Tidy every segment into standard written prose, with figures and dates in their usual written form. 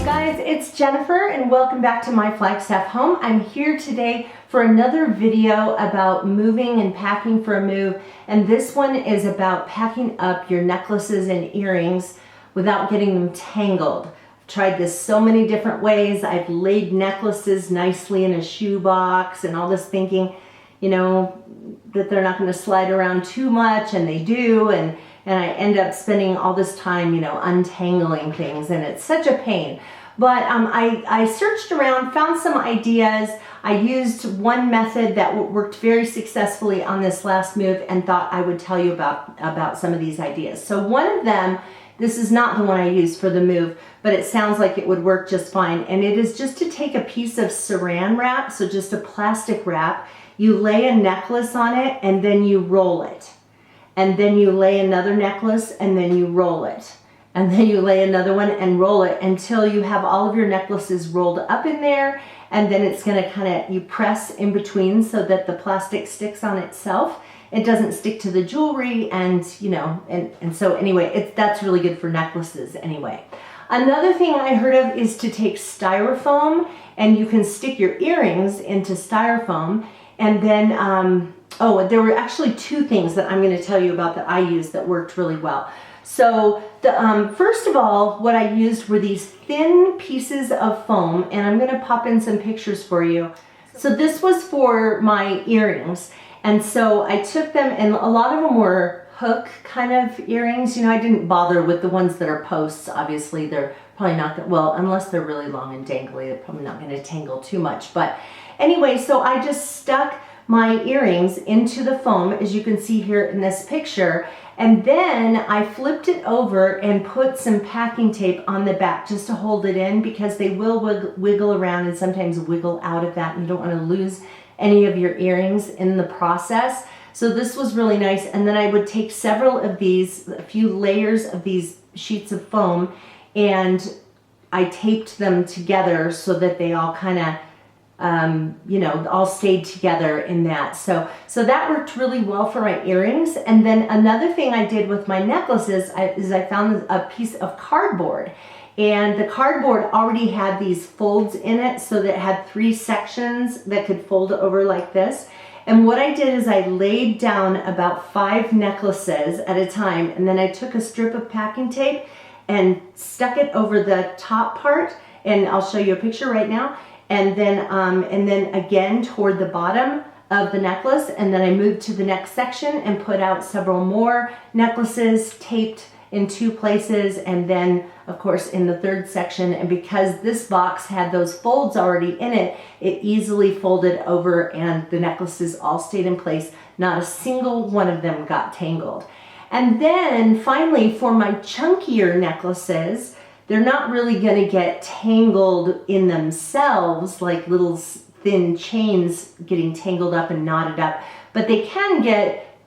Guys, it's Jennifer and welcome back to my Flagstaff home. I'm here today for another video about moving and packing for a move, and this one is about packing up your necklaces and earrings without getting them tangled. I've tried this so many different ways. I've laid necklaces nicely in a shoebox and all this, thinking, you know, that they're not going to slide around too much, and they do, and I end up spending all this time, you know, untangling things, and it's such a pain. But I searched around, found some ideas. I used one method that worked very successfully on this last move and thought I would tell you about some of these ideas. So one of them, this is not the one I used for the move, but it sounds like it would work just fine. And it is just to take a piece of saran wrap, so just a plastic wrap, you lay a necklace on it and then you roll it. And then you lay another necklace and then you roll it. And then you lay another one and roll it until you have all of your necklaces rolled up in there. And then it's going to you press in between so that the plastic sticks on itself. It doesn't stick to the jewelry, and you know, and so anyway, that's really good for necklaces anyway. Another thing I heard of is to take styrofoam, and you can stick your earrings into styrofoam. And then, there were actually two things that I'm going to tell you about that I used that worked really well. So first of all, what I used were these thin pieces of foam, and I'm going to pop in some pictures for you. So this was for my earrings, and so I took them, and a lot of them were hook kind of earrings. You know, I didn't bother with the ones that are posts. Obviously, they're probably not that, well, unless they're really long and dangly, they're probably not going to tangle too much. But anyway, so I just stuck my earrings into the foam, as you can see here in this picture, and then I flipped it over and put some packing tape on the back just to hold it in, because they will wiggle around and sometimes wiggle out of that, and you don't want to lose any of your earrings in the process. So this was really nice. And then I would take several of these, a few layers of these sheets of foam, and I taped them together so that they all kind of you know, all stayed together in that. So that worked really well for my earrings. And then another thing I did with my necklaces is I found a piece of cardboard, and the cardboard already had these folds in it, so that it had 3 sections that could fold over like this. And what I did is I laid down about 5 necklaces at a time, and then I took a strip of packing tape and stuck it over the top part, and I'll show you a picture right now. And then again toward the bottom of the necklace, and then I moved to the next section and put out several more necklaces taped in 2 places, and then of course in the 3rd section. And because this box had those folds already in it, it easily folded over and the necklaces all stayed in place. Not a single one of them got tangled. And then finally, for my chunkier necklaces, they're not really going to get tangled in themselves like little thin chains getting tangled up and knotted up, but they can get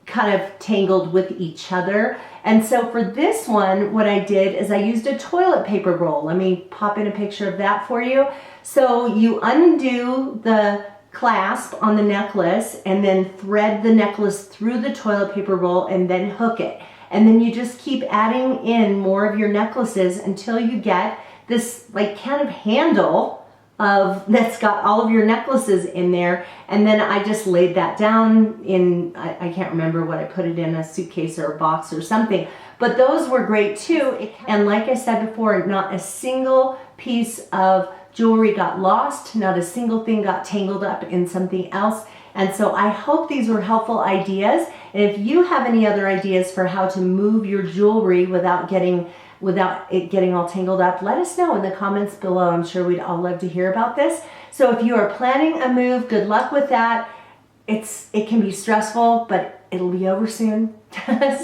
kind of tangled with each other. And so for this one, what I did is I used a toilet paper roll. Let me pop in a picture of that for you. So you undo the clasp on the necklace and then thread the necklace through the toilet paper roll and then hook it. And then you just keep adding in more of your necklaces until you get this like kind of handle that's got all of your necklaces in there. And then I just laid that down in, I can't remember what I put it in, a suitcase or a box or something. But those were great too. And like I said before, not a single piece of jewelry got lost. Not a single thing got tangled up in something else. And so I hope these were helpful ideas. And if you have any other ideas for how to move your jewelry without it getting all tangled up, let us know in the comments below. I'm sure we'd all love to hear about this. So if you are planning a move, good luck with that. It can be stressful, but it'll be over soon.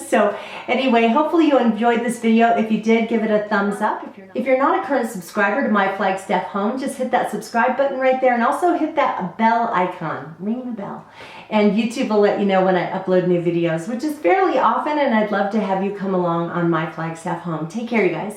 So anyway, hopefully you enjoyed this video. If you did, give it a thumbs up. If you're not a current subscriber to my Flagstaff home, just hit that subscribe button right there, and also hit that bell icon. Ring the bell. And YouTube will let you know when I upload new videos, which is fairly often, and I'd love to have you come along on my Flagstaff home. Take care, you guys.